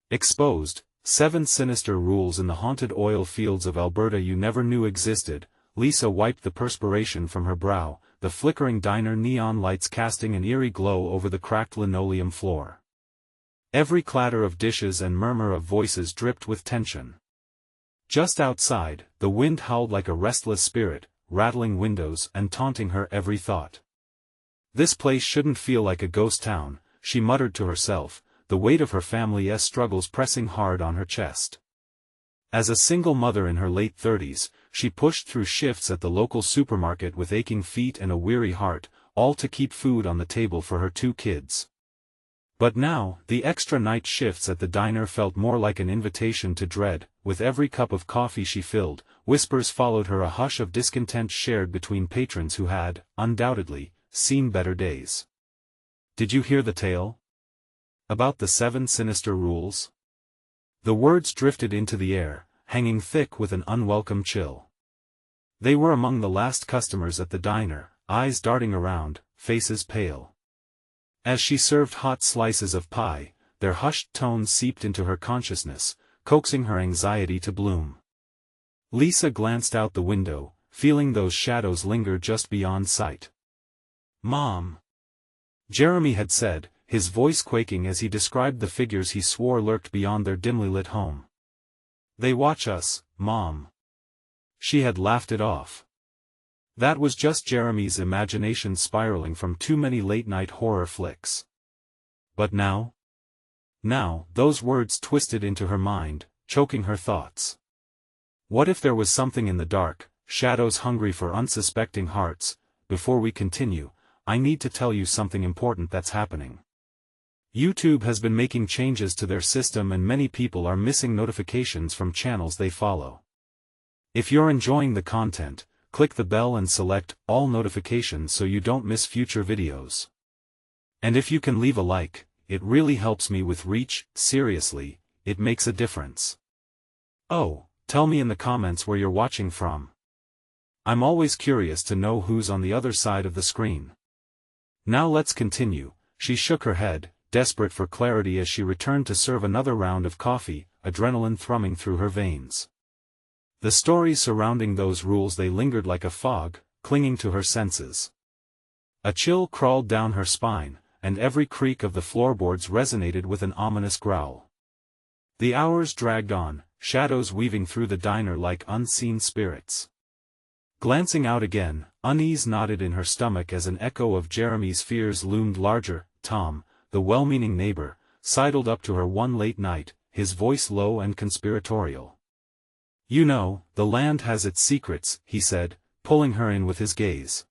Exposed, 7 sinister rules in the haunted oil fields of Alberta you never knew existed. Lisa wiped the perspiration from her brow, the flickering diner neon lights casting an eerie glow over the cracked linoleum floor. Every clatter of dishes and murmur of voices dripped with tension. Just outside, the wind howled like a restless spirit, rattling windows and taunting her every thought. This place shouldn't feel like a ghost town, she muttered to herself, the weight of her family's struggles pressing hard on her chest. As a single mother in her late 30s, she pushed through shifts at the local supermarket with aching feet and a weary heart, all to keep food on the table for her 2 kids. But now, the extra night shifts at the diner felt more like an invitation to dread. With every cup of coffee she filled, whispers followed her, a hush of discontent shared between patrons who had, undoubtedly, seen better days. Did you hear the tale? About the 7 sinister rules? The words drifted into the air, hanging thick with an unwelcome chill. They were among the last customers at the diner, eyes darting around, faces pale. As she served hot slices of pie, their hushed tones seeped into her consciousness, coaxing her anxiety to bloom. Lisa glanced out the window, feeling those shadows linger just beyond sight. "Mom," Jeremy had said, his voice quaking as he described the figures he swore lurked beyond their dimly lit home. "They watch us, Mom." She had laughed it off. That was just Jeremy's imagination spiraling from too many late-night horror flicks. But now? Now, those words twisted into her mind, choking her thoughts. What if there was something in the dark, shadows hungry for unsuspecting hearts? Before we continue, I need to tell you something important that's happening. YouTube has been making changes to their system and many people are missing notifications from channels they follow. If you're enjoying the content, click the bell and select all notifications so you don't miss future videos. And if you can leave a like, it really helps me with reach. Seriously, it makes a difference. Oh, tell me in the comments where you're watching from. I'm always curious to know who's on the other side of the screen. Now let's continue. She shook her head, desperate for clarity as she returned to serve another round of coffee, adrenaline thrumming through her veins. The stories surrounding those rules, they lingered like a fog, clinging to her senses. A chill crawled down her spine, and every creak of the floorboards resonated with an ominous growl. The hours dragged on, shadows weaving through the diner like unseen spirits. Glancing out again, unease knotted in her stomach as an echo of Jeremy's fears loomed larger. Tom, the well-meaning neighbor, sidled up to her one late night, his voice low and conspiratorial. "You know, the land has its secrets," he said, pulling her in with his gaze.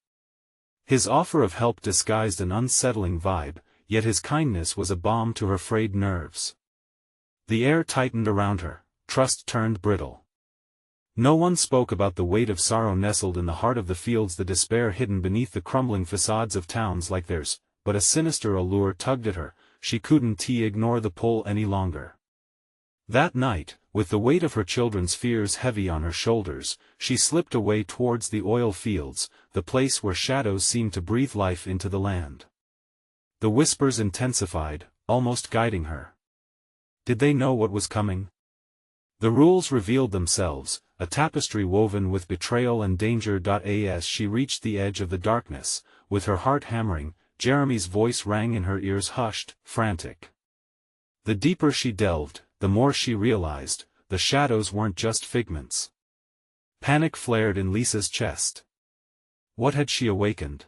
His offer of help disguised an unsettling vibe, yet his kindness was a balm to her frayed nerves. The air tightened around her, trust turned brittle. No one spoke about the weight of sorrow nestled in the heart of the fields, the despair hidden beneath the crumbling facades of towns like theirs, but a sinister allure tugged at her. She couldn't ignore the pull any longer. That night, with the weight of her children's fears heavy on her shoulders, she slipped away towards the oil fields, the place where shadows seemed to breathe life into the land. The whispers intensified, almost guiding her. Did they know what was coming? The rules revealed themselves, a tapestry woven with betrayal and danger. As she reached the edge of the darkness, with her heart hammering, Jeremy's voice rang in her ears, hushed, frantic. The deeper she delved, the more she realized, the shadows weren't just figments. Panic flared in Lisa's chest. What had she awakened?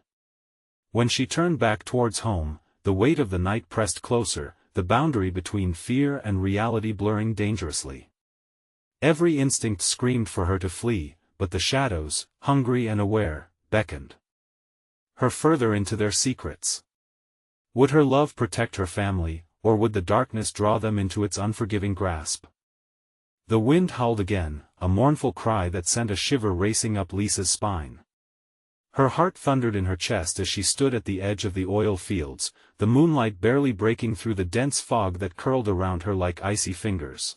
When she turned back towards home, the weight of the night pressed closer, the boundary between fear and reality blurring dangerously. Every instinct screamed for her to flee, but the shadows, hungry and aware, beckoned her further into their secrets. Would her love protect her family, or would the darkness draw them into its unforgiving grasp? The wind howled again, a mournful cry that sent a shiver racing up Lisa's spine. Her heart thundered in her chest as she stood at the edge of the oil fields, the moonlight barely breaking through the dense fog that curled around her like icy fingers.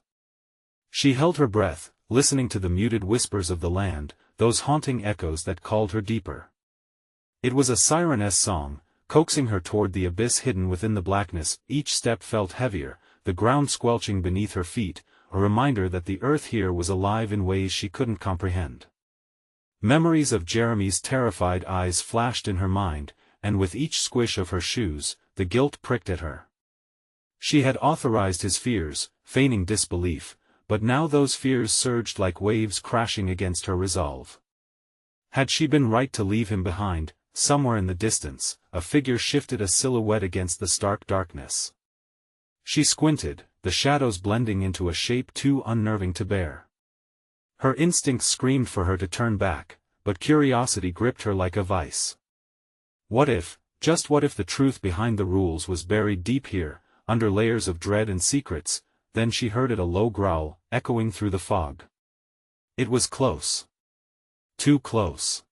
She held her breath, listening to the muted whispers of the land, those haunting echoes that called her deeper. It was a siren's song, coaxing her toward the abyss hidden within the blackness. Each step felt heavier, the ground squelching beneath her feet, a reminder that the earth here was alive in ways she couldn't comprehend. Memories of Jeremy's terrified eyes flashed in her mind, and with each squish of her shoes, the guilt pricked at her. She had authorized his fears, feigning disbelief, but now those fears surged like waves crashing against her resolve. Had she been right to leave him behind? Somewhere in the distance, a figure shifted, a silhouette against the stark darkness. She squinted, the shadows blending into a shape too unnerving to bear. Her instincts screamed for her to turn back, but curiosity gripped her like a vice. What if, just what if the truth behind the rules was buried deep here, under layers of dread and secrets? Then she heard it, a low growl, echoing through the fog. It was close. Too close.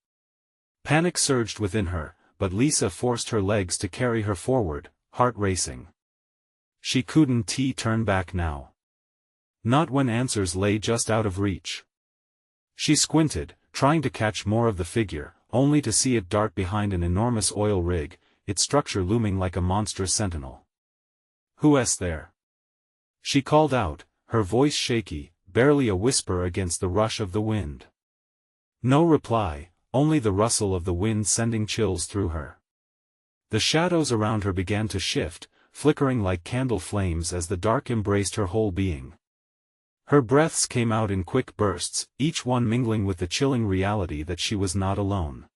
Panic surged within her, but Lisa forced her legs to carry her forward, heart racing. She couldn't turn back now. Not when answers lay just out of reach. She squinted, trying to catch more of the figure, only to see it dart behind an enormous oil rig, its structure looming like a monstrous sentinel. "Who's there?" She called out, her voice shaky, barely a whisper against the rush of the wind. No reply, only the rustle of the wind sending chills through her. The shadows around her began to shift, flickering like candle flames as the dark embraced her whole being. Her breaths came out in quick bursts, each one mingling with the chilling reality that she was not alone.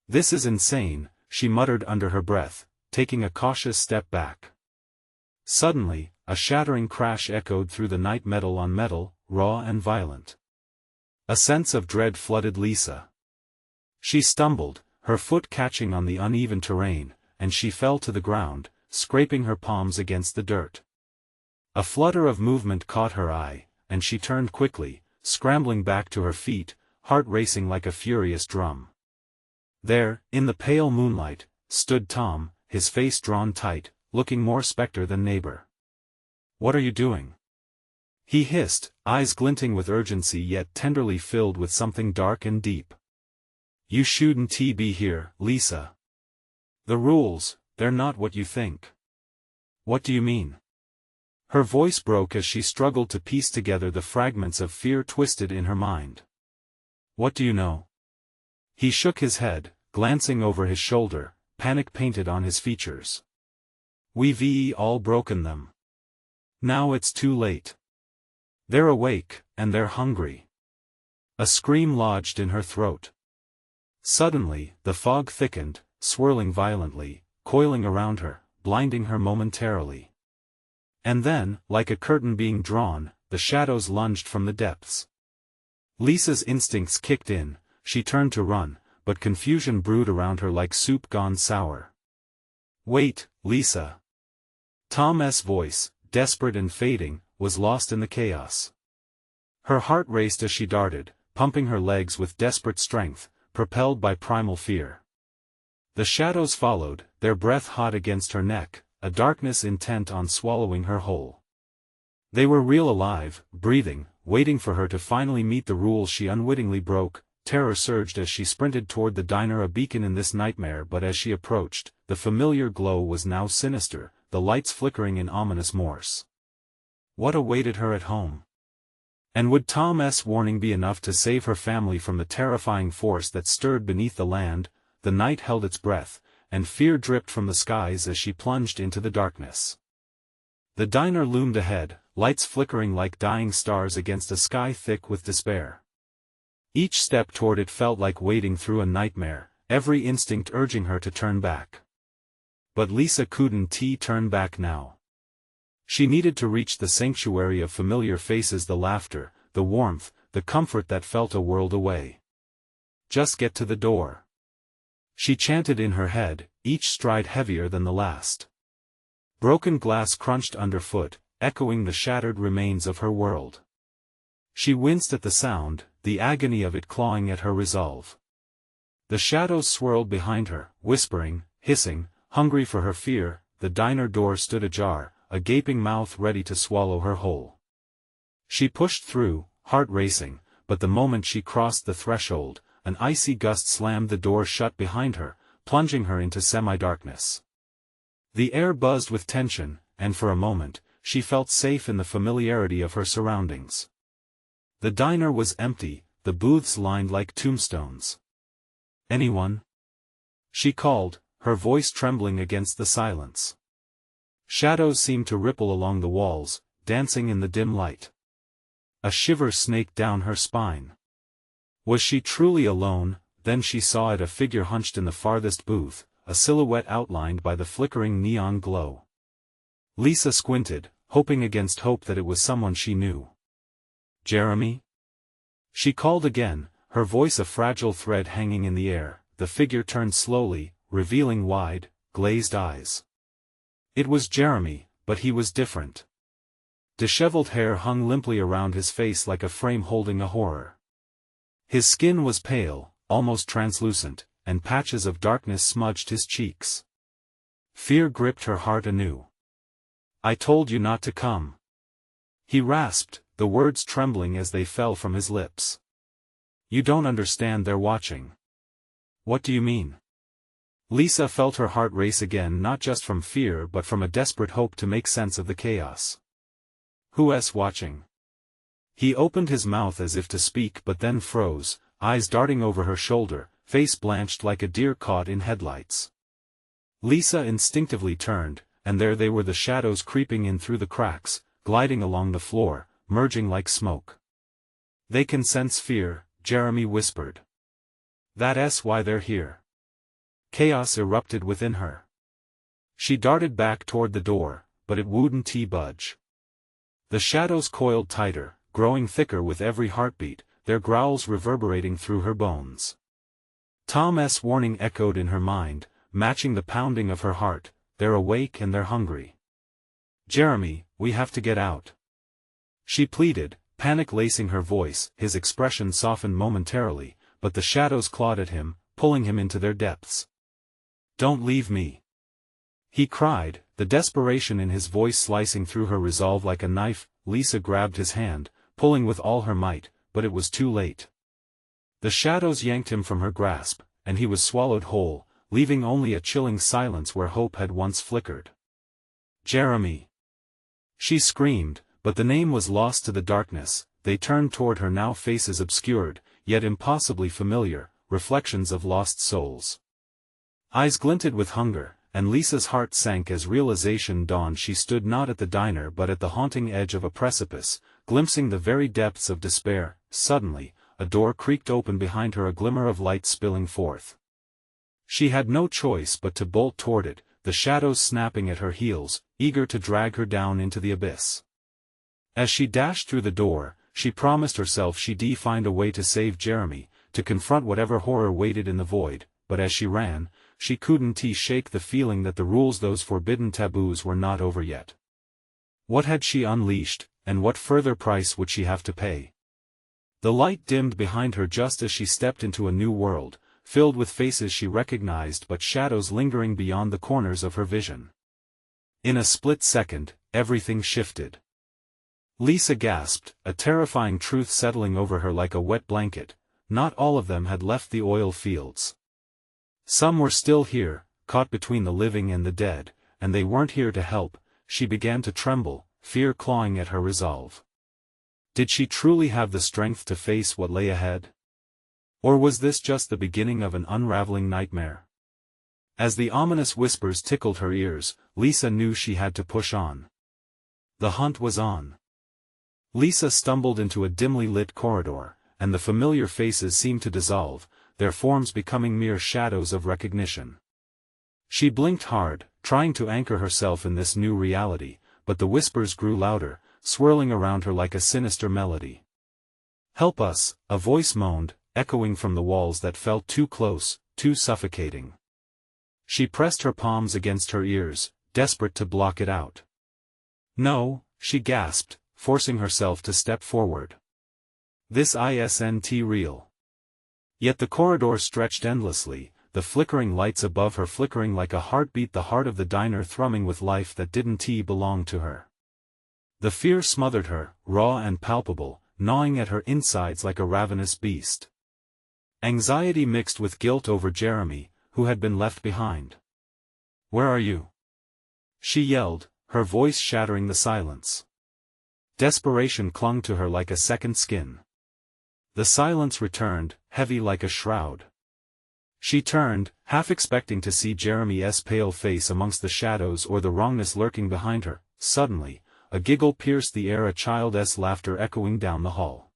"This is insane," she muttered under her breath, taking a cautious step back. Suddenly, a shattering crash echoed through the night, metal on metal, raw and violent. A sense of dread flooded Lisa. She stumbled, her foot catching on the uneven terrain, and she fell to the ground, scraping her palms against the dirt. A flutter of movement caught her eye, and she turned quickly, scrambling back to her feet, heart racing like a furious drum. There, in the pale moonlight, stood Tom, his face drawn tight, looking more spectre than neighbor. "What are you doing?" he hissed, eyes glinting with urgency yet tenderly filled with something dark and deep. "You shouldn't be here, Lisa. The rules, they're not what you think." "What do you mean?" Her voice broke as she struggled to piece together the fragments of fear twisted in her mind. "What do you know?" He shook his head, glancing over his shoulder, panic painted on his features. "We've all broken them. Now it's too late. They're awake, and they're hungry." A scream lodged in her throat. Suddenly, the fog thickened, swirling violently, coiling around her, blinding her momentarily. And then, like a curtain being drawn, the shadows lunged from the depths. Lisa's instincts kicked in, she turned to run, but confusion brewed around her like soup gone sour. "Wait, Lisa." Tom's voice, desperate and fading, was lost in the chaos. Her heart raced as she darted, pumping her legs with desperate strength, propelled by primal fear. The shadows followed, their breath hot against her neck, a darkness intent on swallowing her whole. They were real, alive, breathing, waiting for her to finally meet the rules she unwittingly broke. Terror surged as she sprinted toward the diner, a beacon in this nightmare, but as she approached, the familiar glow was now sinister, the lights flickering in ominous Morse. What awaited her at home? And would Tom's warning be enough to save her family from the terrifying force that stirred beneath the land? The night held its breath, and fear dripped from the skies as she plunged into the darkness. The diner loomed ahead, lights flickering like dying stars against a sky thick with despair. Each step toward it felt like wading through a nightmare, every instinct urging her to turn back. But Lisa couldn't turn back now. She needed to reach the sanctuary of familiar faces, the laughter, the warmth, the comfort that felt a world away. Just get to the door. She chanted in her head, each stride heavier than the last. Broken glass crunched underfoot, echoing the shattered remains of her world. She winced at the sound, the agony of it clawing at her resolve. The shadows swirled behind her, whispering, hissing, hungry for her fear. The diner door stood ajar, a gaping mouth ready to swallow her whole. She pushed through, heart racing, but the moment she crossed the threshold, an icy gust slammed the door shut behind her, plunging her into semi-darkness. The air buzzed with tension, and for a moment, she felt safe in the familiarity of her surroundings. The diner was empty, the booths lined like tombstones. "Anyone?" she called, her voice trembling against the silence. Shadows seemed to ripple along the walls, dancing in the dim light. A shiver snaked down her spine. Was she truly alone? Then she saw it, a figure hunched in the farthest booth, a silhouette outlined by the flickering neon glow. Lisa squinted, hoping against hope that it was someone she knew. "Jeremy?" she called again, her voice a fragile thread hanging in the air. The figure turned slowly, revealing wide, glazed eyes. It was Jeremy, but he was different. Disheveled hair hung limply around his face like a frame holding a horror. His skin was pale, almost translucent, and patches of darkness smudged his cheeks. Fear gripped her heart anew. "I told you not to come," he rasped, the words trembling as they fell from his lips. "You don't understand, they're watching." "What do you mean?" Lisa felt her heart race again, not just from fear but from a desperate hope to make sense of the chaos. "Who's watching?" He opened his mouth as if to speak but then froze, eyes darting over her shoulder, face blanched like a deer caught in headlights. Lisa instinctively turned, and there they were, the shadows creeping in through the cracks, gliding along the floor, merging like smoke. "They can sense fear," Jeremy whispered. "That's why they're here." Chaos erupted within her. She darted back toward the door, but it wouldn't budge. The shadows coiled tighter, growing thicker with every heartbeat, their growls reverberating through her bones. Tom's warning echoed in her mind, matching the pounding of her heart. "They're awake and they're hungry. Jeremy, we have to get out," she pleaded, panic lacing her voice. His expression softened momentarily, but the shadows clawed at him, pulling him into their depths. "Don't leave me," he cried, the desperation in his voice slicing through her resolve like a knife. Lisa grabbed his hand, pulling with all her might, but it was too late. The shadows yanked him from her grasp, and he was swallowed whole, leaving only a chilling silence where hope had once flickered. "Jeremy!" she screamed, but the name was lost to the darkness. They turned toward her now, faces obscured, yet impossibly familiar, reflections of lost souls. Eyes glinted with hunger, and Lisa's heart sank as realization dawned. She stood not at the diner but at the haunting edge of a precipice, glimpsing the very depths of despair. Suddenly, a door creaked open behind her, a glimmer of light spilling forth. She had no choice but to bolt toward it, the shadows snapping at her heels, eager to drag her down into the abyss. As she dashed through the door, she promised herself she'd find a way to save Jeremy, to confront whatever horror waited in the void. But as she ran, she couldn't shake the feeling that the rules, those forbidden taboos, were not over yet. What had she unleashed, and what further price would she have to pay? The light dimmed behind her just as she stepped into a new world, filled with faces she recognized but shadows lingering beyond the corners of her vision. In a split second, everything shifted. Lisa gasped, a terrifying truth settling over her like a wet blanket. Not all of them had left the oil fields. Some were still here, caught between the living and the dead, and they weren't here to help. She began to tremble, fear clawing at her resolve. Did she truly have the strength to face what lay ahead? Or was this just the beginning of an unraveling nightmare? As the ominous whispers tickled her ears, Lisa knew she had to push on. The hunt was on. Lisa stumbled into a dimly lit corridor, and the familiar faces seemed to dissolve, their forms becoming mere shadows of recognition. She blinked hard, trying to anchor herself in this new reality, but the whispers grew louder, swirling around her like a sinister melody. "Help us," a voice moaned, echoing from the walls that felt too close, too suffocating. She pressed her palms against her ears, desperate to block it out. "No," she gasped, forcing herself to step forward. "This isn't real." Yet the corridor stretched endlessly, the flickering lights above her flickering like a heartbeat, the heart of the diner thrumming with life that didn't belong to her. The fear smothered her, raw and palpable, gnawing at her insides like a ravenous beast. Anxiety mixed with guilt over Jeremy, who had been left behind. "Where are you?" she yelled, her voice shattering the silence. Desperation clung to her like a second skin. The silence returned, heavy like a shroud. She turned, half expecting to see Jeremy's pale face amongst the shadows or the wrongness lurking behind her. Suddenly, a giggle pierced the air, a child's laughter echoing down the hall.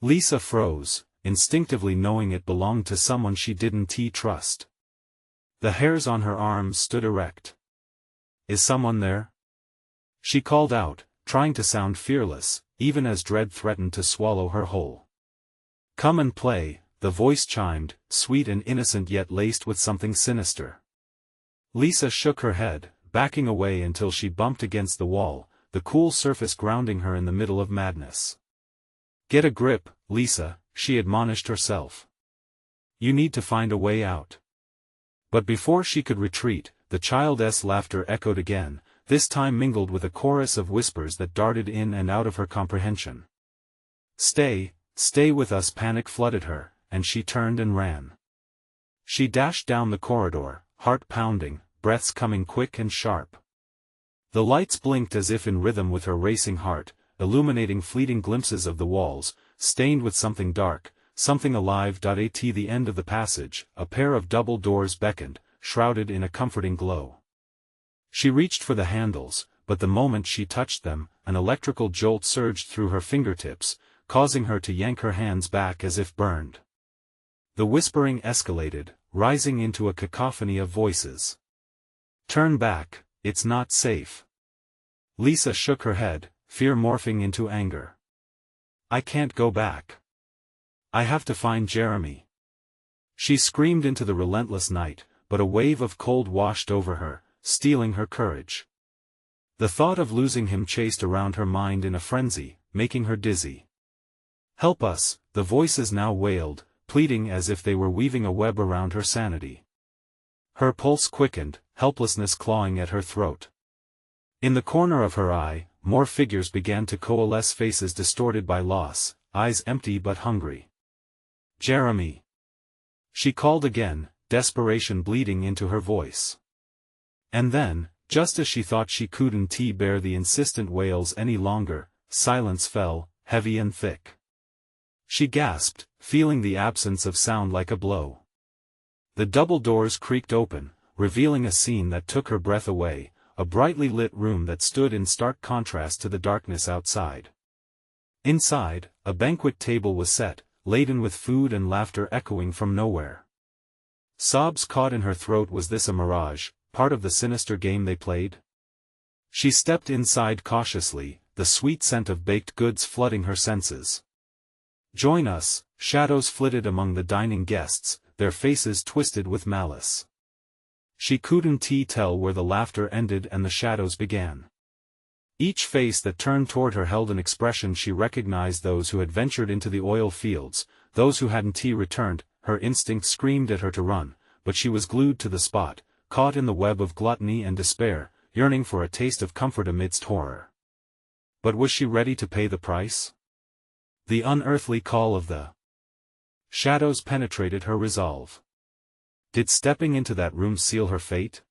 Lisa froze, instinctively knowing it belonged to someone she didn't trust. The hairs on her arms stood erect. "Is someone there?" She called out, trying to sound fearless, even as dread threatened to swallow her whole. "Come and play," the voice chimed, sweet and innocent yet laced with something sinister. Lisa shook her head, backing away until she bumped against the wall, the cool surface grounding her in the middle of madness. "Get a grip, Lisa," she admonished herself. "You need to find a way out." But before she could retreat, the child's laughter echoed again, this time mingled with a chorus of whispers that darted in and out of her comprehension. "Stay, stay with us," panic flooded her, and she turned and ran. She dashed down the corridor, heart pounding, breaths coming quick and sharp. The lights blinked as if in rhythm with her racing heart, illuminating fleeting glimpses of the walls, stained with something dark, something alive. At the end of the passage, a pair of double doors beckoned, shrouded in a comforting glow. She reached for the handles, but the moment she touched them, an electrical jolt surged through her fingertips, causing her to yank her hands back as if burned. The whispering escalated, rising into a cacophony of voices. "Turn back, it's not safe." Lisa shook her head, fear morphing into anger. "I can't go back. I have to find Jeremy." She screamed into the relentless night, but a wave of cold washed over her, stealing her courage. The thought of losing him chased around her mind in a frenzy, making her dizzy. "Help us," the voices now wailed, pleading as if they were weaving a web around her sanity. Her pulse quickened, helplessness clawing at her throat. In the corner of her eye, more figures began to coalesce, faces distorted by loss, eyes empty but hungry. "Jeremy!" She called again, desperation bleeding into her voice. And then, just as she thought she couldn't bear the insistent wails any longer, silence fell, heavy and thick. She gasped, feeling the absence of sound like a blow. The double doors creaked open, revealing a scene that took her breath away, a brightly lit room that stood in stark contrast to the darkness outside. Inside, a banquet table was set, laden with food and laughter echoing from nowhere. Sobs caught in her throat. Was this a mirage, part of the sinister game they played? She stepped inside cautiously, the sweet scent of baked goods flooding her senses. "Join us," shadows flitted among the dining guests, their faces twisted with malice. She couldn't tell where the laughter ended and the shadows began. Each face that turned toward her held an expression she recognized, those who had ventured into the oil fields, those who hadn't returned. Her instinct screamed at her to run, but she was glued to the spot, caught in the web of gluttony and despair, yearning for a taste of comfort amidst horror. But was she ready to pay the price? The unearthly call of the shadows penetrated her resolve. Did stepping into that room seal her fate?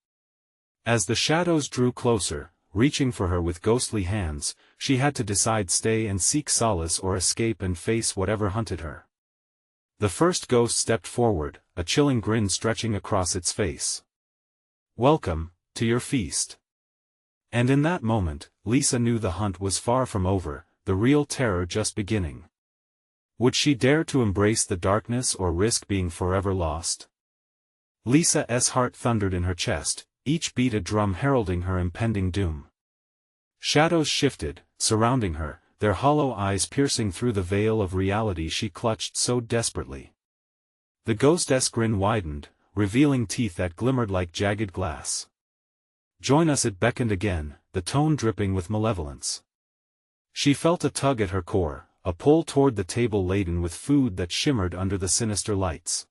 As the shadows drew closer, reaching for her with ghostly hands, she had to decide: stay and seek solace or escape and face whatever hunted her. The first ghost stepped forward, a chilling grin stretching across its face. "Welcome to your feast." And in that moment, Lisa knew the hunt was far from over, the real terror just beginning. Would she dare to embrace the darkness or risk being forever lost? Lisa's heart thundered in her chest, each beat a drum heralding her impending doom. Shadows shifted, surrounding her, their hollow eyes piercing through the veil of reality she clutched so desperately. The ghost's grin widened, revealing teeth that glimmered like jagged glass. "Join us," it beckoned again, the tone dripping with malevolence. She felt a tug at her core, a pull toward the table laden with food that shimmered under the sinister lights.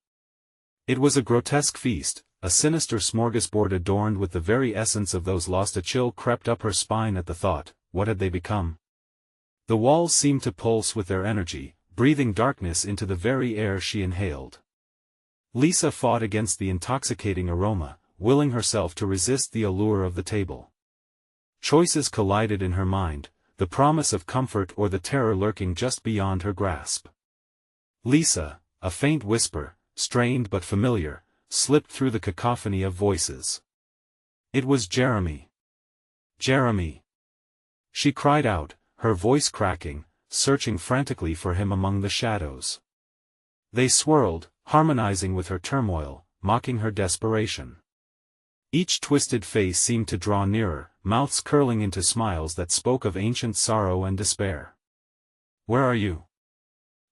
It was a grotesque feast, a sinister smorgasbord adorned with the very essence of those lost. A chill crept up her spine at the thought. What had they become? The walls seemed to pulse with their energy, breathing darkness into the very air she inhaled. Lisa fought against the intoxicating aroma, willing herself to resist the allure of the table. Choices collided in her mind, the promise of comfort or the terror lurking just beyond her grasp. Lisa, a faint whisper, strained but familiar, slipped through the cacophony of voices. It was Jeremy. Jeremy! She cried out, her voice cracking, searching frantically for him among the shadows. They swirled, harmonizing with her turmoil, mocking her desperation. Each twisted face seemed to draw nearer, mouths curling into smiles that spoke of ancient sorrow and despair. Where are you?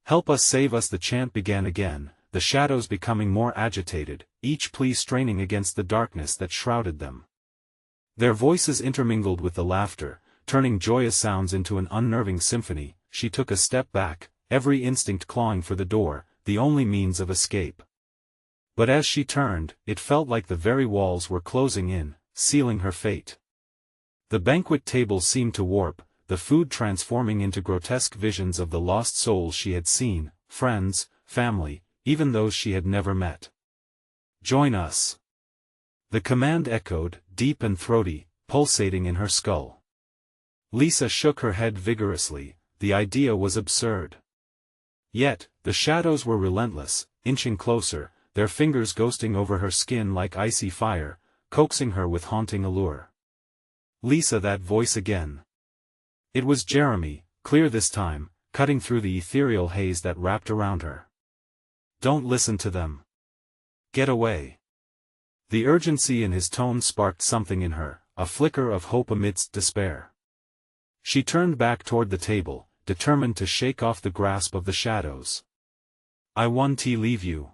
Help us, save us! The chant began again, the shadows becoming more agitated, each plea straining against the darkness that shrouded them. Their voices intermingled with the laughter, turning joyous sounds into an unnerving symphony. She took a step back, every instinct clawing for the door, the only means of escape. But as she turned, it felt like the very walls were closing in, sealing her fate. The banquet table seemed to warp, the food transforming into grotesque visions of the lost souls she had seen, friends, family, even those she had never met. Join us! The command echoed, deep and throaty, pulsating in her skull. Lisa shook her head vigorously, the idea was absurd. Yet, the shadows were relentless, inching closer, their fingers ghosting over her skin like icy fire, coaxing her with haunting allure. Lisa, that voice again. It was Jeremy, clear this time, cutting through the ethereal haze that wrapped around her. Don't listen to them. Get away. The urgency in his tone sparked something in her, a flicker of hope amidst despair. She turned back toward the table, determined to shake off the grasp of the shadows. I won't leave you.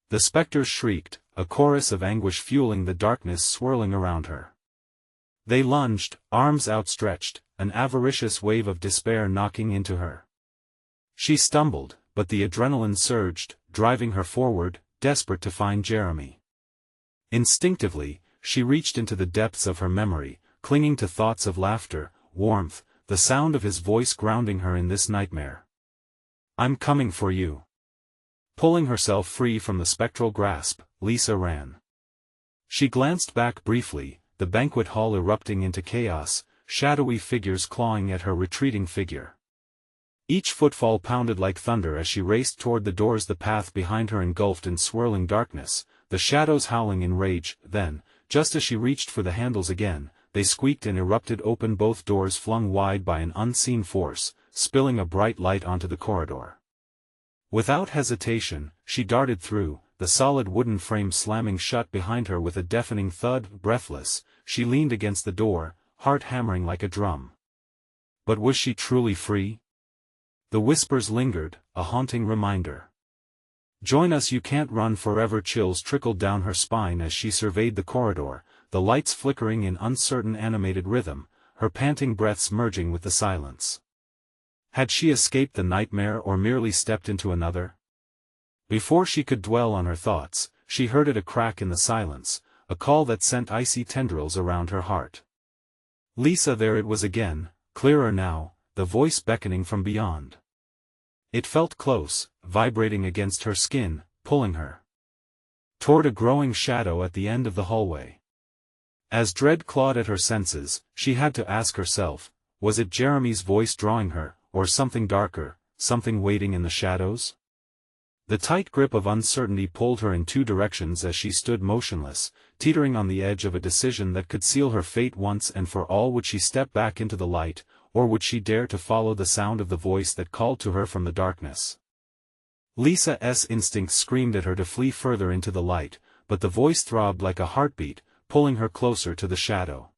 The specters shrieked, a chorus of anguish fueling the darkness swirling around her. They lunged, arms outstretched, an avaricious wave of despair knocking into her. She stumbled, but the adrenaline surged, driving her forward, desperate to find Jeremy. Instinctively, she reached into the depths of her memory, clinging to thoughts of laughter, warmth, the sound of his voice grounding her in this nightmare. I'm coming for you. Pulling herself free from the spectral grasp, Lisa ran. She glanced back briefly, the banquet hall erupting into chaos, shadowy figures clawing at her retreating figure. Each footfall pounded like thunder as she raced toward the doors, the path behind her engulfed in swirling darkness, the shadows howling in rage. Then, just as she reached for the handles again, they squeaked and erupted open, both doors flung wide by an unseen force, spilling a bright light onto the corridor. Without hesitation, she darted through, the solid wooden frame slamming shut behind her with a deafening thud. Breathless, she leaned against the door, heart hammering like a drum. But was she truly free? The whispers lingered, a haunting reminder. Join us, you can't run forever. Chills trickled down her spine as she surveyed the corridor, the lights flickering in uncertain animated rhythm, her panting breaths merging with the silence. Had she escaped the nightmare or merely stepped into another? Before she could dwell on her thoughts, she heard it, a crack in the silence, a call that sent icy tendrils around her heart. Lisa, there it was again, clearer now, the voice beckoning from beyond. It felt close, vibrating against her skin, pulling her toward a growing shadow at the end of the hallway. As dread clawed at her senses, she had to ask herself, was it Jeremy's voice drawing her, or something darker, something waiting in the shadows? The tight grip of uncertainty pulled her in two directions as she stood motionless, teetering on the edge of a decision that could seal her fate once and for all. Would she step back into the light, or would she dare to follow the sound of the voice that called to her from the darkness? Lisa's instincts screamed at her to flee further into the light, but the voice throbbed like a heartbeat, pulling her closer to the shadow.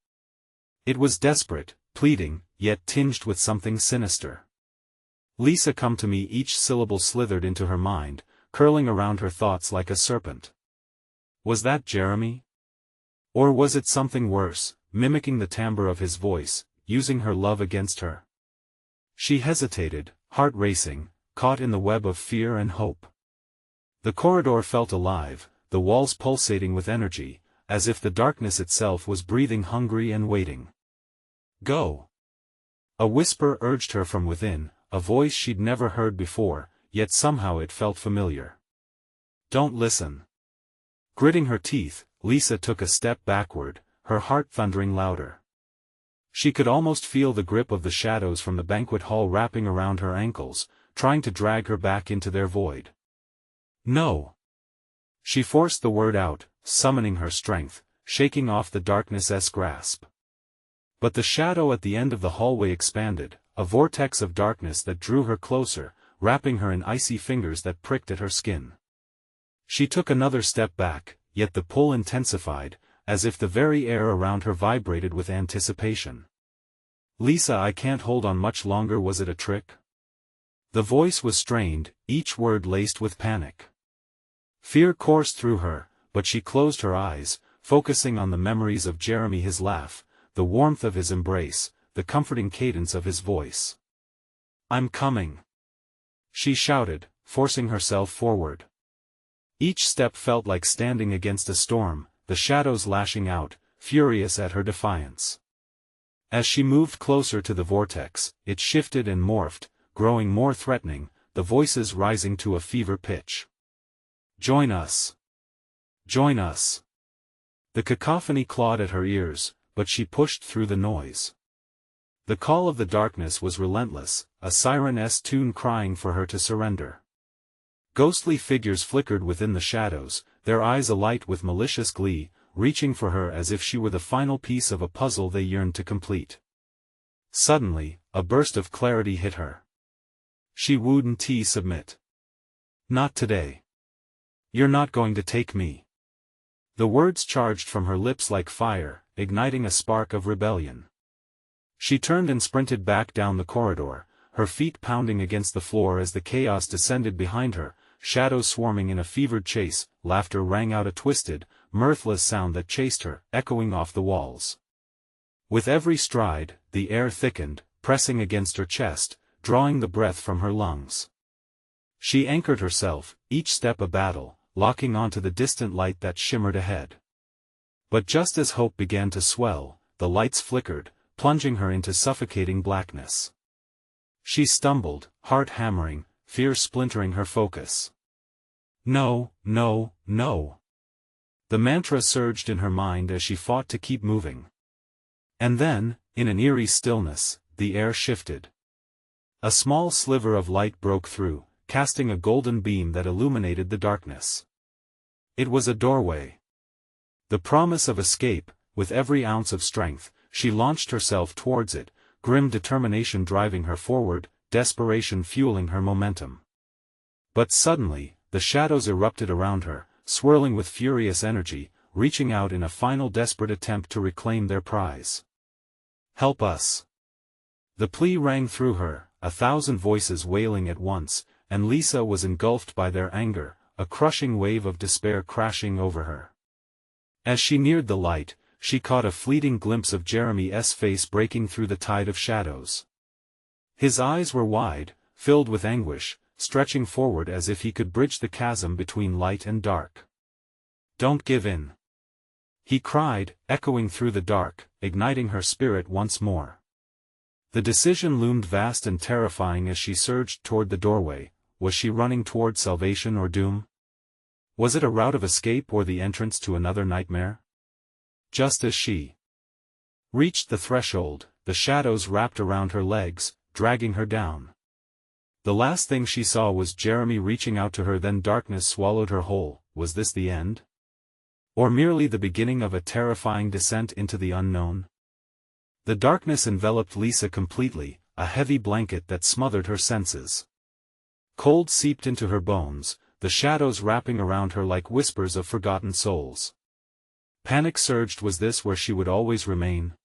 It was desperate, pleading, yet tinged with something sinister. Lisa, come to me. Each syllable slithered into her mind, curling around her thoughts like a serpent. Was that Jeremy? Or was it something worse, mimicking the timbre of his voice, using her love against her? She hesitated, heart racing, caught in the web of fear and hope. The corridor felt alive, the walls pulsating with energy, as if the darkness itself was breathing, hungry and waiting. Go! A whisper urged her from within, a voice she'd never heard before, yet somehow it felt familiar. Don't listen. Gritting her teeth, Lisa took a step backward, her heart thundering louder. She could almost feel the grip of the shadows from the banquet hall wrapping around her ankles, trying to drag her back into their void. No. She forced the word out, summoning her strength, shaking off the darkness's grasp. But the shadow at the end of the hallway expanded, a vortex of darkness that drew her closer, wrapping her in icy fingers that pricked at her skin. She took another step back, yet the pull intensified, as if the very air around her vibrated with anticipation. "Lisa, I can't hold on much longer. Was it a trick?" The voice was strained, each word laced with panic. Fear coursed through her, but she closed her eyes, focusing on the memories of Jeremy, his laugh, the warmth of his embrace, the comforting cadence of his voice. "I'm coming," she shouted, forcing herself forward. Each step felt like standing against a storm, the shadows lashing out, furious at her defiance. As she moved closer to the vortex, it shifted and morphed, growing more threatening, the voices rising to a fever pitch. "Join us! Join us!" The cacophony clawed at her ears, but she pushed through the noise. The call of the darkness was relentless, a siren's tune crying for her to surrender. Ghostly figures flickered within the shadows, their eyes alight with malicious glee, reaching for her as if she were the final piece of a puzzle they yearned to complete. Suddenly, a burst of clarity hit her. She wouldn't submit. "Not today. You're not going to take me." The words charged from her lips like fire, igniting a spark of rebellion. She turned and sprinted back down the corridor, her feet pounding against the floor as the chaos descended behind her, shadows swarming in a fevered chase. Laughter rang out, a twisted, mirthless sound that chased her, echoing off the walls. With every stride, the air thickened, pressing against her chest, drawing the breath from her lungs. She anchored herself, each step a battle, locking onto the distant light that shimmered ahead. But just as hope began to swell, the lights flickered, plunging her into suffocating blackness. She stumbled, heart hammering, fear splintering her focus. "No, no, no." The mantra surged in her mind as she fought to keep moving. And then, in an eerie stillness, the air shifted. A small sliver of light broke through, casting a golden beam that illuminated the darkness. It was a doorway. The promise of escape. With every ounce of strength, she launched herself towards it, grim determination driving her forward, desperation fueling her momentum. But suddenly, the shadows erupted around her, swirling with furious energy, reaching out in a final desperate attempt to reclaim their prize. "Help us!" The plea rang through her, 1,000 voices wailing at once, and Lisa was engulfed by their anger, a crushing wave of despair crashing over her. As she neared the light, she caught a fleeting glimpse of Jeremy's face breaking through the tide of shadows. His eyes were wide, filled with anguish, stretching forward as if he could bridge the chasm between light and dark. "Don't give in," he cried, echoing through the dark, igniting her spirit once more. The decision loomed vast and terrifying as she surged toward the doorway. Was she running toward salvation or doom? Was it a route of escape or the entrance to another nightmare? Just as she reached the threshold, the shadows wrapped around her legs, dragging her down. The last thing she saw was Jeremy reaching out to her, then darkness swallowed her whole. Was this the end? Or merely the beginning of a terrifying descent into the unknown? The darkness enveloped Lisa completely, a heavy blanket that smothered her senses. Cold seeped into her bones, the shadows wrapping around her like whispers of forgotten souls. Panic surged. Was this where she would always remain?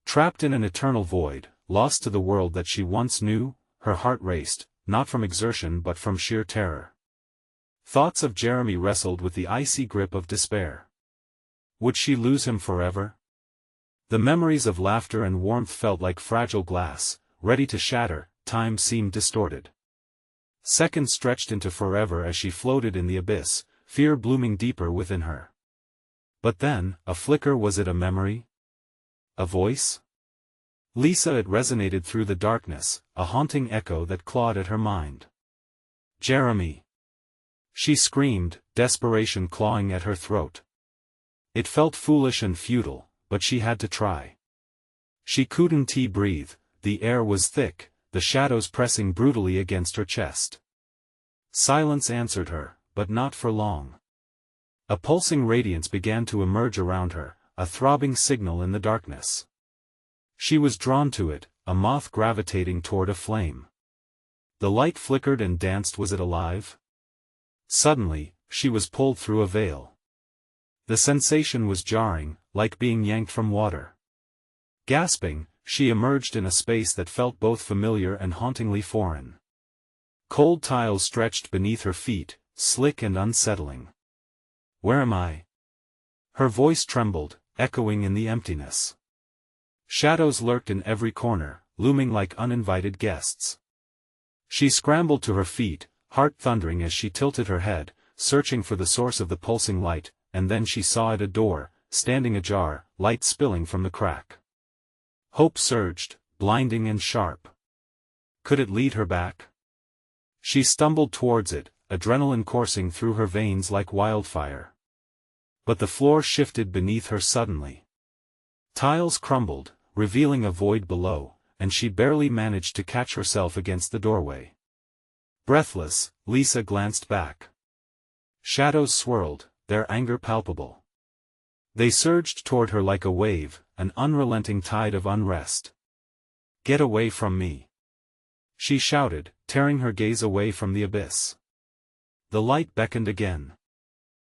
Trapped in an eternal void, lost to the world that she once knew? Her heart raced, not from exertion but from sheer terror. Thoughts of Jeremy wrestled with the icy grip of despair. Would she lose him forever? The memories of laughter and warmth felt like fragile glass, ready to shatter. Time seemed distorted. Seconds stretched into forever as she floated in the abyss, fear blooming deeper within her. But then, a flicker. Was it a memory? A voice? Lisa, it resonated through the darkness, a haunting echo that clawed at her mind. "Jeremy!" She screamed, desperation clawing at her throat. It felt foolish and futile, but she had to try. She couldn't breathe, the air was thick, the shadows pressing brutally against her chest. Silence answered her, but not for long. A pulsing radiance began to emerge around her, a throbbing signal in the darkness. She was drawn to it, a moth gravitating toward a flame. The light flickered and danced. Was it alive? Suddenly, she was pulled through a veil. The sensation was jarring, like being yanked from water. Gasping, she emerged in a space that felt both familiar and hauntingly foreign. Cold tiles stretched beneath her feet, slick and unsettling. Where am I? Her voice trembled, echoing in the emptiness. Shadows lurked in every corner, looming like uninvited guests. She scrambled to her feet, heart thundering as she tilted her head, searching for the source of the pulsing light, and then she saw it, a door, standing ajar, light spilling from the crack. Hope surged, blinding and sharp. Could it lead her back? She stumbled towards it, adrenaline coursing through her veins like wildfire. But the floor shifted beneath her suddenly. Tiles crumbled, revealing a void below, and she barely managed to catch herself against the doorway. Breathless, Lisa glanced back. Shadows swirled, their anger palpable. They surged toward her like a wave, an unrelenting tide of unrest. "Get away from me!" she shouted, tearing her gaze away from the abyss. The light beckoned again.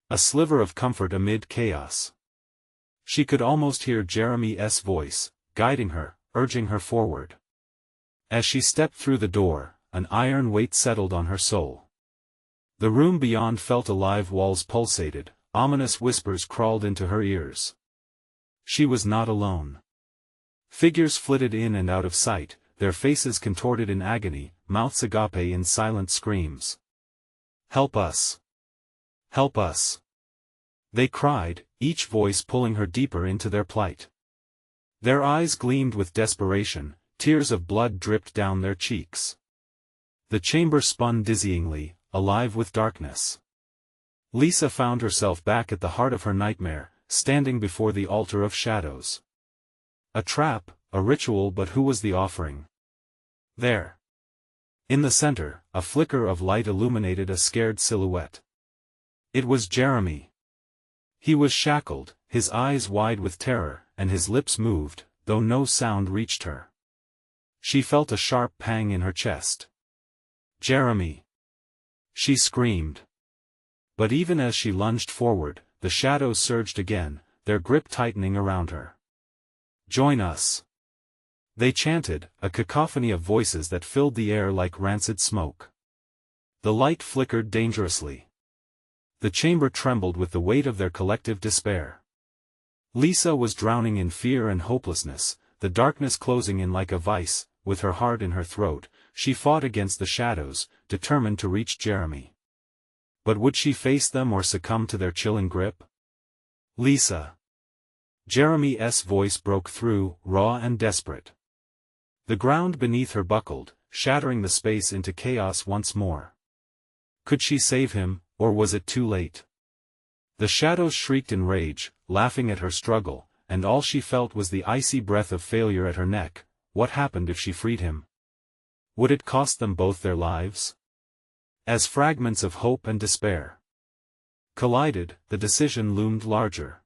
A sliver of comfort amid chaos. She could almost hear Jeremy's voice, guiding her, urging her forward. As she stepped through the door, an iron weight settled on her soul. The room beyond felt alive, walls pulsated, ominous whispers crawled into her ears. She was not alone. Figures flitted in and out of sight, their faces contorted in agony, mouths agape in silent screams. "Help us! Help us!" they cried, each voice pulling her deeper into their plight. Their eyes gleamed with desperation, tears of blood dripped down their cheeks. The chamber spun dizzyingly, alive with darkness. Lisa found herself back at the heart of her nightmare, standing before the altar of shadows. A trap, a ritual, but who was the offering? There. In the center, a flicker of light illuminated a scared silhouette. It was Jeremy. He was shackled, his eyes wide with terror, and his lips moved, though no sound reached her. She felt a sharp pang in her chest. "Jeremy!" she screamed. But even as she lunged forward, the shadows surged again, their grip tightening around her. "Join us!" they chanted, a cacophony of voices that filled the air like rancid smoke. The light flickered dangerously. The chamber trembled with the weight of their collective despair. Lisa was drowning in fear and hopelessness, the darkness closing in like a vice. With her heart in her throat, she fought against the shadows, determined to reach Jeremy. But would she face them or succumb to their chilling grip? "Lisa!" Jeremy's voice broke through, raw and desperate. The ground beneath her buckled, shattering the space into chaos once more. Could she save him, or was it too late? The shadows shrieked in rage, laughing at her struggle, and all she felt was the icy breath of failure at her neck. What happened if she freed him? Would it cost them both their lives? As fragments of hope and despair collided, the decision loomed larger.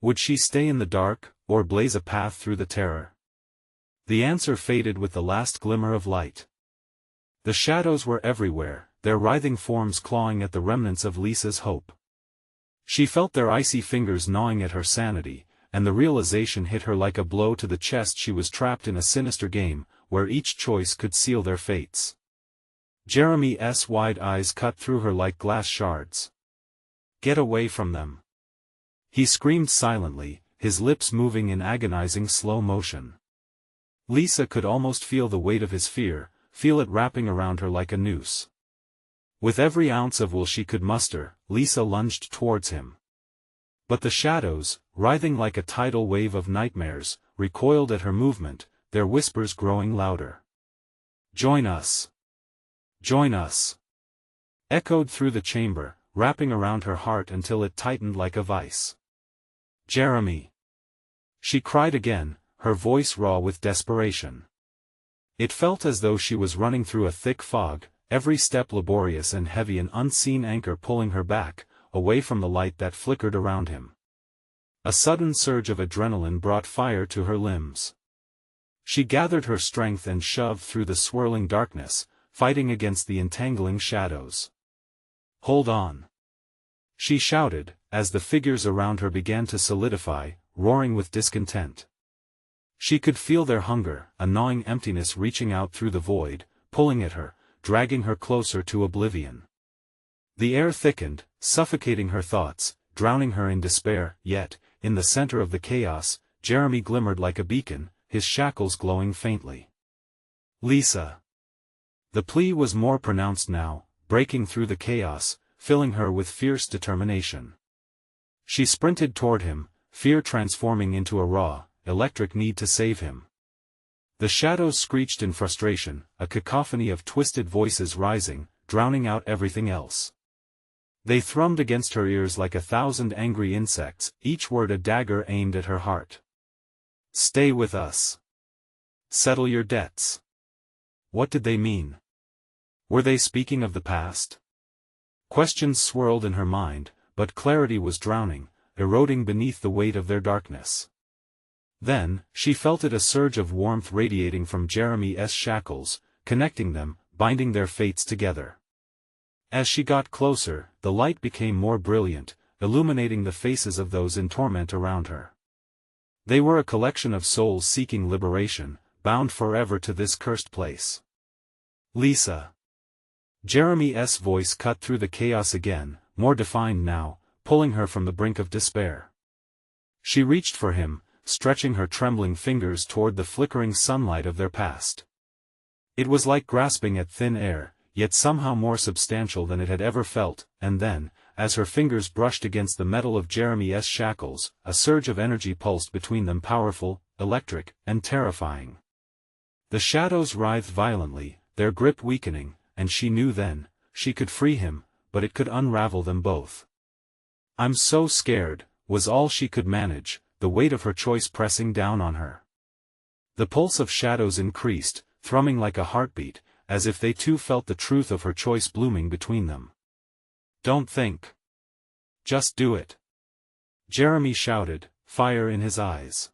Would she stay in the dark, or blaze a path through the terror? The answer faded with the last glimmer of light. The shadows were everywhere, their writhing forms clawing at the remnants of Lisa's hope. She felt their icy fingers gnawing at her sanity, and the realization hit her like a blow to the chest. She was trapped in a sinister game, where each choice could seal their fates. Jeremy's wide eyes cut through her like glass shards. "Get away from them!" he screamed silently, his lips moving in agonizing slow motion. Lisa could almost feel the weight of his fear, feel it wrapping around her like a noose. With every ounce of will she could muster, Lisa lunged towards him. But the shadows, writhing like a tidal wave of nightmares, recoiled at her movement, their whispers growing louder. "Join us! Join us!" echoed through the chamber, wrapping around her heart until it tightened like a vice. "Jeremy!" she cried again, her voice raw with desperation. It felt as though she was running through a thick fog, every step laborious and heavy, an unseen anchor pulling her back, away from the light that flickered around him. A sudden surge of adrenaline brought fire to her limbs. She gathered her strength and shoved through the swirling darkness, fighting against the entangling shadows. "Hold on!" she shouted, as the figures around her began to solidify, roaring with discontent. She could feel their hunger, a gnawing emptiness reaching out through the void, pulling at her, dragging her closer to oblivion. The air thickened, suffocating her thoughts, drowning her in despair, yet, in the center of the chaos, Jeremy glimmered like a beacon, his shackles glowing faintly. "Lisa!" The plea was more pronounced now, breaking through the chaos, filling her with fierce determination. She sprinted toward him, fear transforming into a raw, electric need to save him. The shadows screeched in frustration, a cacophony of twisted voices rising, drowning out everything else. They thrummed against her ears like 1,000 angry insects, each word a dagger aimed at her heart. "Stay with us. Settle your debts." What did they mean? Were they speaking of the past? Questions swirled in her mind, but clarity was drowning, eroding beneath the weight of their darkness. Then, she felt it, a surge of warmth radiating from Jeremy's shackles, connecting them, binding their fates together. As she got closer, the light became more brilliant, illuminating the faces of those in torment around her. They were a collection of souls seeking liberation, bound forever to this cursed place. "Lisa!" Jeremy's voice cut through the chaos again, more defined now, pulling her from the brink of despair. She reached for him, stretching her trembling fingers toward the flickering sunlight of their past. It was like grasping at thin air, yet somehow more substantial than it had ever felt, and then, as her fingers brushed against the metal of Jeremy's shackles, a surge of energy pulsed between them, powerful, electric, and terrifying. The shadows writhed violently, their grip weakening, and she knew then, she could free him, but it could unravel them both. "I'm so scared," was all she could manage, the weight of her choice pressing down on her. The pulse of shadows increased, thrumming like a heartbeat, as if they too felt the truth of her choice blooming between them. "Don't think. Just do it," Jeremy shouted, fire in his eyes.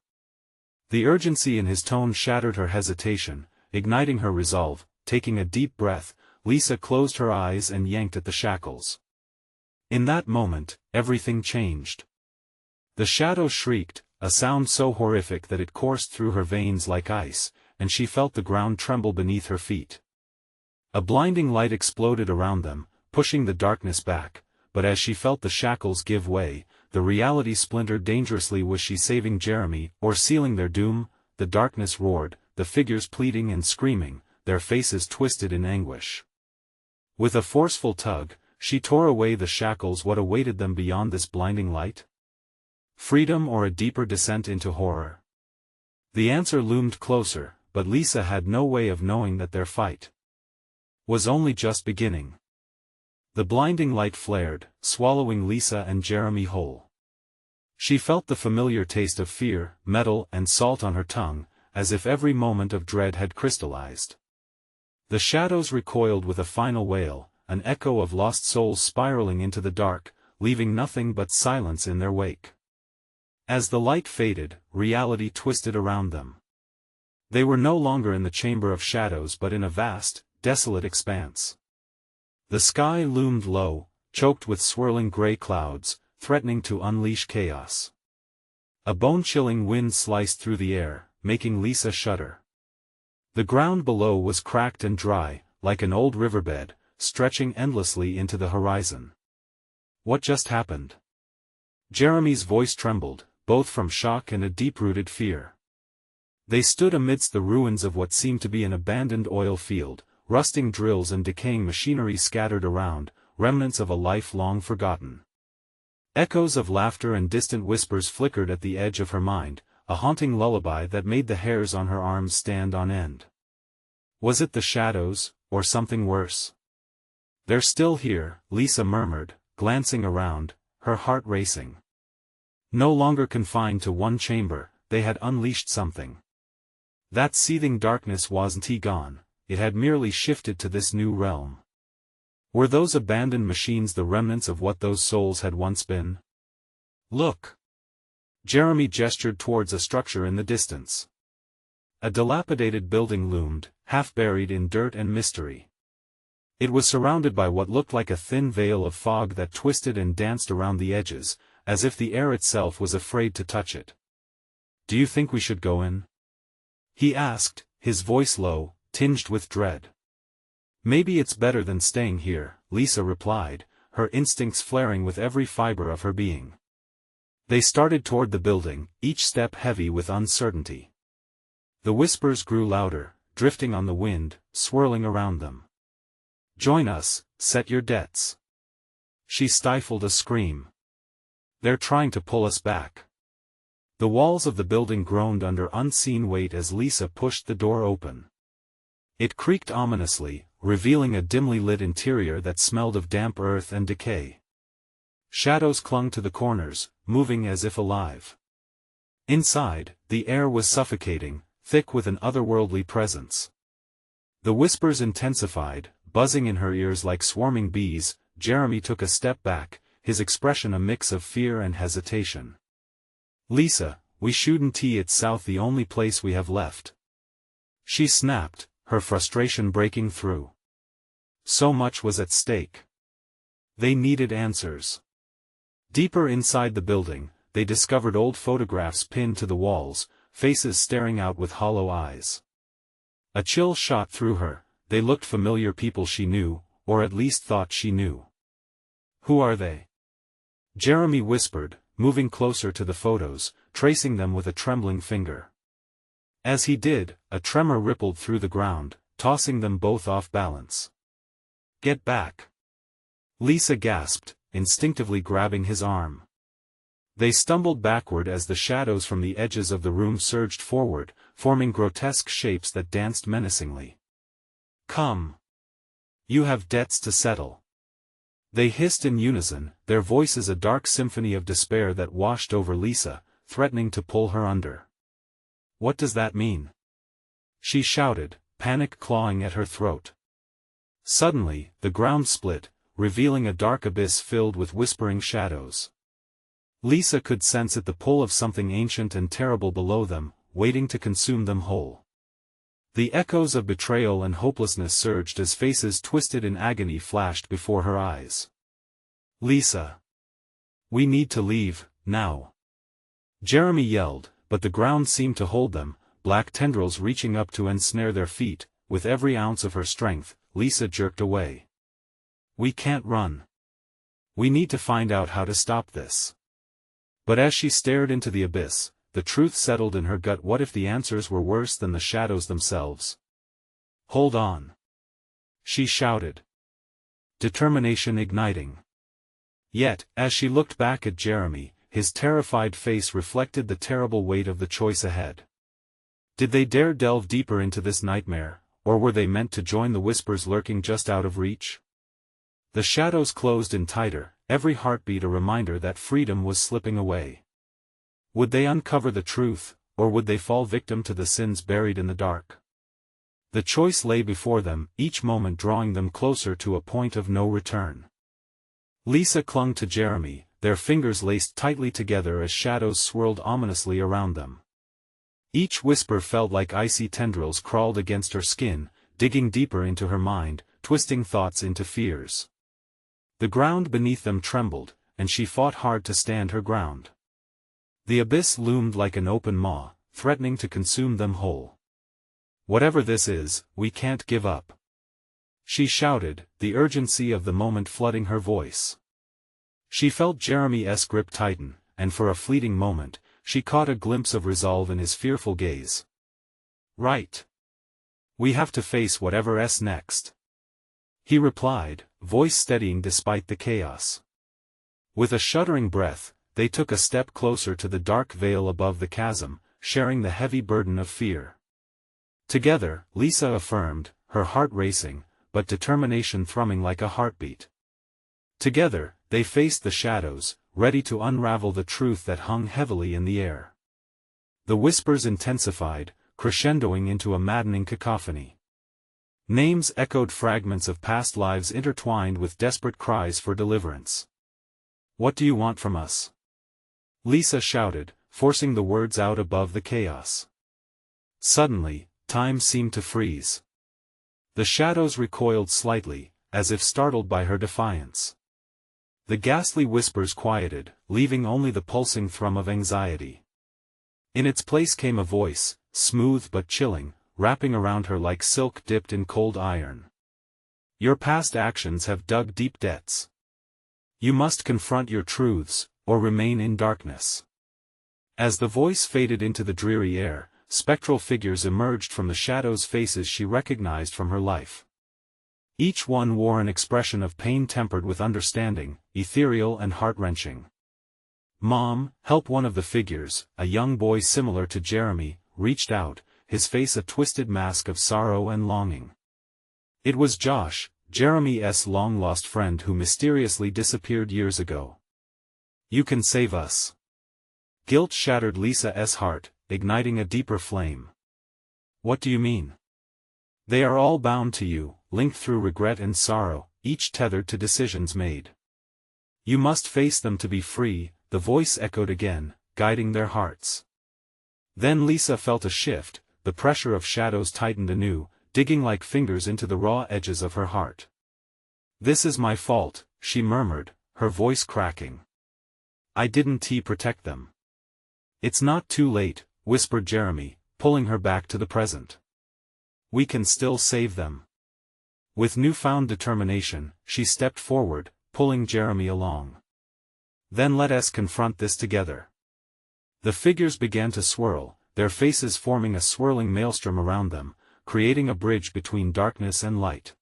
The urgency in his tone shattered her hesitation, igniting her resolve. Taking a deep breath, Lisa closed her eyes and yanked at the shackles. In that moment, everything changed. The shadow shrieked, a sound so horrific that it coursed through her veins like ice, and she felt the ground tremble beneath her feet. A blinding light exploded around them, pushing the darkness back, but as she felt the shackles give way, the reality splintered dangerously. Was she saving Jeremy, or sealing their doom? The darkness roared, the figures pleading and screaming, their faces twisted in anguish. With a forceful tug, she tore away the shackles. What awaited them beyond this blinding light? Freedom or a deeper descent into horror? The answer loomed closer, but Lisa had no way of knowing that their fight was only just beginning. The blinding light flared, swallowing Lisa and Jeremy whole. She felt the familiar taste of fear, metal and salt on her tongue, as if every moment of dread had crystallized. The shadows recoiled with a final wail, an echo of lost souls spiraling into the dark, leaving nothing but silence in their wake. As the light faded, reality twisted around them. They were no longer in the chamber of shadows but in a vast, desolate expanse. The sky loomed low, choked with swirling gray clouds, threatening to unleash chaos. A bone-chilling wind sliced through the air, making Lisa shudder. The ground below was cracked and dry, like an old riverbed, stretching endlessly into the horizon. What just happened? Jeremy's voice trembled, both from shock and a deep-rooted fear. They stood amidst the ruins of what seemed to be an abandoned oil field, rusting drills and decaying machinery scattered around, remnants of a life long forgotten. Echoes of laughter and distant whispers flickered at the edge of her mind, a haunting lullaby that made the hairs on her arms stand on end. Was it the shadows, or something worse? "They're still here," Lisa murmured, glancing around, her heart racing. No longer confined to one chamber, they had unleashed something. That seething darkness wasn't gone, it had merely shifted to this new realm. Were those abandoned machines the remnants of what those souls had once been? Look! Jeremy gestured towards a structure in the distance. A dilapidated building loomed, half buried in dirt and mystery. It was surrounded by what looked like a thin veil of fog that twisted and danced around the edges, as if the air itself was afraid to touch it. "Do you think we should go in?" he asked, his voice low, tinged with dread. "Maybe it's better than staying here," Lisa replied, her instincts flaring with every fiber of her being. They started toward the building, each step heavy with uncertainty. The whispers grew louder, drifting on the wind, swirling around them. "Join us, set your debts." She stifled a scream. "They're trying to pull us back." The walls of the building groaned under unseen weight as Lisa pushed the door open. It creaked ominously, revealing a dimly lit interior that smelled of damp earth and decay. Shadows clung to the corners, moving as if alive. Inside, the air was suffocating, thick with an otherworldly presence. The whispers intensified, buzzing in her ears like swarming bees. Jeremy took a step back, his expression a mix of fear and hesitation. "Lisa, we shouldn't. It's south, the only place we have left," she snapped, her frustration breaking through. So much was at stake. They needed answers. Deeper inside the building, they discovered old photographs pinned to the walls, faces staring out with hollow eyes. A chill shot through her. They looked familiar, people she knew, or at least thought she knew. "Who are they?" Jeremy whispered, moving closer to the photos, tracing them with a trembling finger. As he did, a tremor rippled through the ground, tossing them both off balance. "Get back!" Lisa gasped, instinctively grabbing his arm. They stumbled backward as the shadows from the edges of the room surged forward, forming grotesque shapes that danced menacingly. "Come! You have debts to settle." They hissed in unison, their voices a dark symphony of despair that washed over Lisa, threatening to pull her under. "What does that mean?" she shouted, panic clawing at her throat. Suddenly, the ground split, revealing a dark abyss filled with whispering shadows. Lisa could sense it, the pull of something ancient and terrible below them, waiting to consume them whole. The echoes of betrayal and hopelessness surged as faces twisted in agony flashed before her eyes. "Lisa! We need to leave, now!" Jeremy yelled, but the ground seemed to hold them, black tendrils reaching up to ensnare their feet. With every ounce of her strength, Lisa jerked away. "We can't run. We need to find out how to stop this." But as she stared into the abyss, the truth settled in her gut. What if the answers were worse than the shadows themselves? "Hold on!" she shouted, determination igniting. Yet, as she looked back at Jeremy, his terrified face reflected the terrible weight of the choice ahead. Did they dare delve deeper into this nightmare, or were they meant to join the whispers lurking just out of reach? The shadows closed in tighter, every heartbeat a reminder that freedom was slipping away. Would they uncover the truth, or would they fall victim to the sins buried in the dark? The choice lay before them, each moment drawing them closer to a point of no return. Lisa clung to Jeremy, their fingers laced tightly together as shadows swirled ominously around them. Each whisper felt like icy tendrils crawled against her skin, digging deeper into her mind, twisting thoughts into fears. The ground beneath them trembled, and she fought hard to stand her ground. The abyss loomed like an open maw, threatening to consume them whole. "Whatever this is, we can't give up," she shouted, the urgency of the moment flooding her voice. She felt Jeremy's grip tighten, and for a fleeting moment, she caught a glimpse of resolve in his fearful gaze. "Right. We have to face whatever's next," he replied, voice steadying despite the chaos. With a shuddering breath, they took a step closer to the dark veil above the chasm, sharing the heavy burden of fear. Together, Lisa affirmed, her heart racing, but determination thrumming like a heartbeat. Together, they faced the shadows, ready to unravel the truth that hung heavily in the air. The whispers intensified, crescendoing into a maddening cacophony. Names echoed fragments of past lives intertwined with desperate cries for deliverance. "What do you want from us?" Lisa shouted, forcing the words out above the chaos. Suddenly, time seemed to freeze. The shadows recoiled slightly, as if startled by her defiance. The ghastly whispers quieted, leaving only the pulsing thrum of anxiety. In its place came a voice, smooth but chilling, wrapping around her like silk dipped in cold iron. "Your past actions have dug deep debts. You must confront your truths, or remain in darkness." As the voice faded into the dreary air, spectral figures emerged from the shadows' faces she recognized from her life. Each one wore an expression of pain tempered with understanding, ethereal and heart-wrenching. "Mom, help!" one of the figures, a young boy similar to Jeremy, reached out, his face a twisted mask of sorrow and longing. It was Josh, Jeremy's long-lost friend who mysteriously disappeared years ago. "You can save us." Guilt shattered Lisa's heart, igniting a deeper flame. "What do you mean?" "They are all bound to you, linked through regret and sorrow, each tethered to decisions made. You must face them to be free," the voice echoed again, guiding their hearts. Then Lisa felt a shift, the pressure of shadows tightened anew, digging like fingers into the raw edges of her heart. "This is my fault," she murmured, her voice cracking. "I didn't protect them." "It's not too late," whispered Jeremy, pulling her back to the present. "We can still save them." With newfound determination, she stepped forward, pulling Jeremy along. "Then let us confront this together." The figures began to swirl, their faces forming a swirling maelstrom around them, creating a bridge between darkness and light.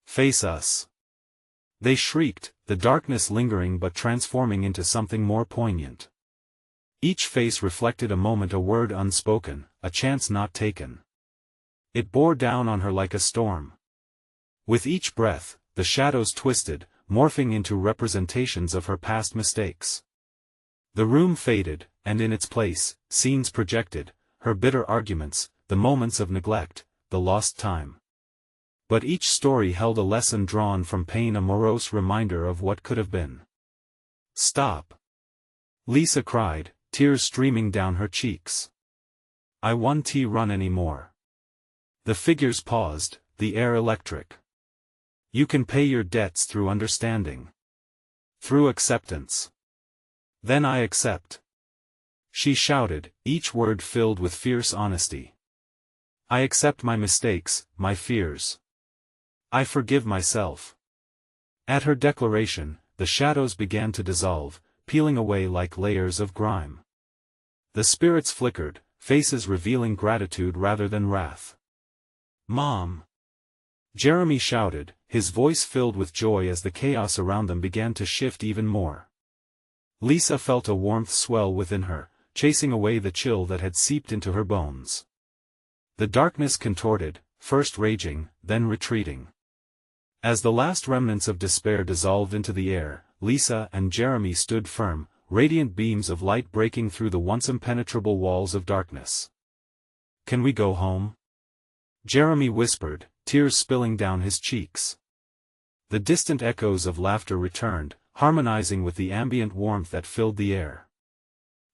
"Face us!" they shrieked, the darkness lingering but transforming into something more poignant. Each face reflected a moment, a word unspoken, a chance not taken. It bore down on her like a storm. With each breath, the shadows twisted, morphing into representations of her past mistakes. The room faded, and in its place, scenes projected, her bitter arguments, the moments of neglect, the lost time. But each story held a lesson drawn from pain, a morose reminder of what could have been. "Stop!" Lisa cried, tears streaming down her cheeks. "I won't run anymore." The figures paused, the air electric. "You can pay your debts through understanding. Through acceptance." "Then I accept," she shouted, each word filled with fierce honesty. "I accept my mistakes, my fears. I forgive myself." At her declaration, the shadows began to dissolve, peeling away like layers of grime. The spirits flickered, faces revealing gratitude rather than wrath. "Mom!" Jeremy shouted, his voice filled with joy as the chaos around them began to shift even more. Lisa felt a warmth swell within her, chasing away the chill that had seeped into her bones. The darkness contorted, first raging, then retreating. As the last remnants of despair dissolved into the air, Lisa and Jeremy stood firm, radiant beams of light breaking through the once impenetrable walls of darkness. "Can we go home?" Jeremy whispered, tears spilling down his cheeks. The distant echoes of laughter returned, harmonizing with the ambient warmth that filled the air.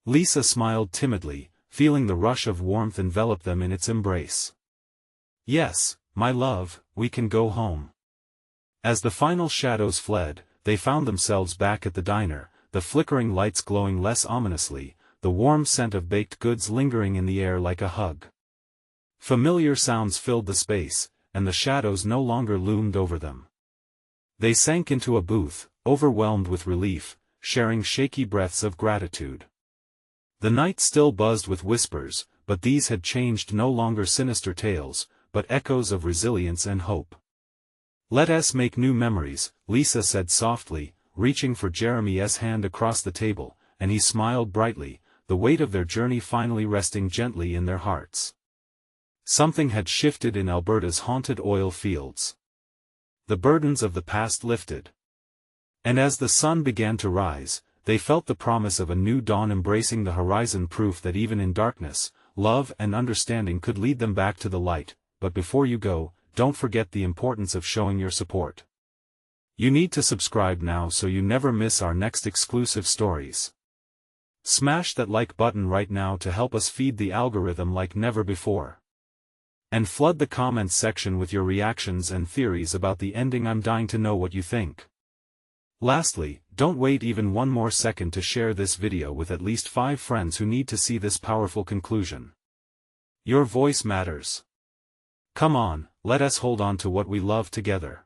Lisa smiled timidly, feeling the rush of warmth envelop them in its embrace. "Yes, my love, we can go home." As the final shadows fled, they found themselves back at the diner, the flickering lights glowing less ominously, the warm scent of baked goods lingering in the air like a hug. Familiar sounds filled the space, and the shadows no longer loomed over them. They sank into a booth, overwhelmed with relief, sharing shaky breaths of gratitude. The night still buzzed with whispers, but these had changed, no longer sinister tales, but echoes of resilience and hope. "Let us make new memories," Lisa said softly, reaching for Jeremy's hand across the table, and he smiled brightly, the weight of their journey finally resting gently in their hearts. Something had shifted in Alberta's haunted oil fields. The burdens of the past lifted. And as the sun began to rise, they felt the promise of a new dawn embracing the horizon, proof that even in darkness, love and understanding could lead them back to the light. But before you go, don't forget the importance of showing your support. You need to subscribe now so you never miss our next exclusive stories. Smash that like button right now to help us feed the algorithm like never before. And flood the comments section with your reactions and theories about the ending. I'm dying to know what you think. Lastly, don't wait even one more second to share this video with at least 5 friends who need to see this powerful conclusion. Your voice matters. Come on, let us hold on to what we love together.